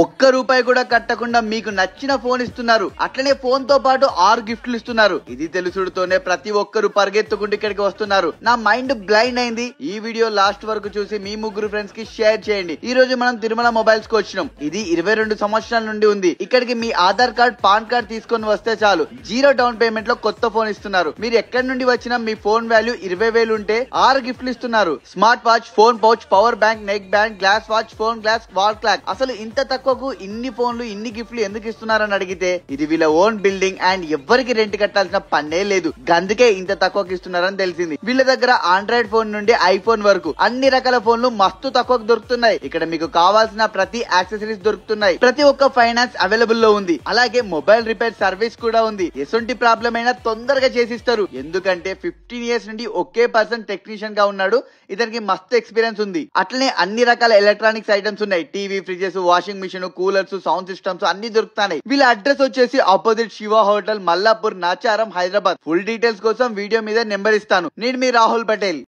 ఒక్క రూపాయి కూడా కట్టకుండా మీకు నచ్చిన ఫోన్ ఇస్తున్నారు. అట్లనే ఫోన్ తో పాటు 6 గిఫ్ట్లు ఇస్తున్నారు. ఇది తెలుసుడుతోనే ప్రతి ఒక్కరు పరిగెత్తుకుంటూ ఇక్కడికి వస్తున్నారు. నా మైండ్ బ్లైండ్ అయింది. ఈ వీడియో లాస్ట్ వరకు చూసి మీ ముగ్గురు ఫ్రెండ్స్ కి షేర్ చేయండి. ఈ రోజు మనం తిరుమల మొబైల్స్ కు వచ్చినాం. ఇది 22 సంవత్సరాల నుండి ఉంది. ఇక్కడికి మీ ఆధార్ కార్డ్, పాన్ కార్డ్ తీసుకొని వస్తే చాలు 0 డౌన్ పేమెంట్ లో కొత్త ఫోన్ ఇస్తున్నారు. మీరు ఎక్కడి నుండి వచ్చినా మీ ఫోన్ వాల్యూ 20,000 ఉంటే 6 గిఫ్ట్లు ఇస్తున్నారు. Smart watch, phone pouch, power bank, neck band, glass watch, phone glass, wall clock. అసలు ఇంత తక్కువకు ఇన్ని ఫోన్లు, ఇన్ని గిఫ్ట్లు ఎందుకు ఇస్తున్నారని అడిగితే ఇది వీళ్ళ ఓన్ బిల్డింగ్ అండ్ ఎవ్వరికి రెంట్ కట్టాల్సిన పన్నే లేదు. గందుకే ఇంత తక్కువకి ఇస్తున్నారని తెలిసింది. వీళ్ళ దగ్గర ఆండ్రాయిడ్ ఫోన్ నుండి ఐఫోన్ వరకు అన్ని రకాల ఫోన్లు మస్తు తక్కువకు దొరుకుతున్నాయి. ఇక్కడ మీకు కావాల్సిన ప్రతి యాక్సెసరీస్ దొరుకుతున్నాయి. ప్రతి ఒక్క ఫైనాన్స్ అవైలబుల్ లో ఉంది. అలాగే మొబైల్ రిపేర్ సర్వీస్ కూడా ఉంది. ఎటువంటి ప్రాబ్లం అయినా తొందరగా చేసిస్తారు. ఎందుకంటే 15 ఇయర్స్ నుండి ఒకే పర్సన్ టెక్నీషియన్ గా ఉన్నాడు. ఇతనికి మస్తు ఎక్స్పీరియన్స్ ఉంది. అట్లనే అన్ని రకాల ఎలక్ట్రానిక్స్ ఐటమ్స్ ఉన్నాయి. TV, fridges, washing machine, coolers, sound systems అన్ని దొరుకుతాయి. వీళ్ళ అడ్రస్ వచ్చేసి opposite Shiva hotel, Mallapur, Nacharam, Hyderabad. Full details కోసం వీడియో మీద నెంబర్ ఇస్తాను. నేను మీ రాహుల్ పటేల్.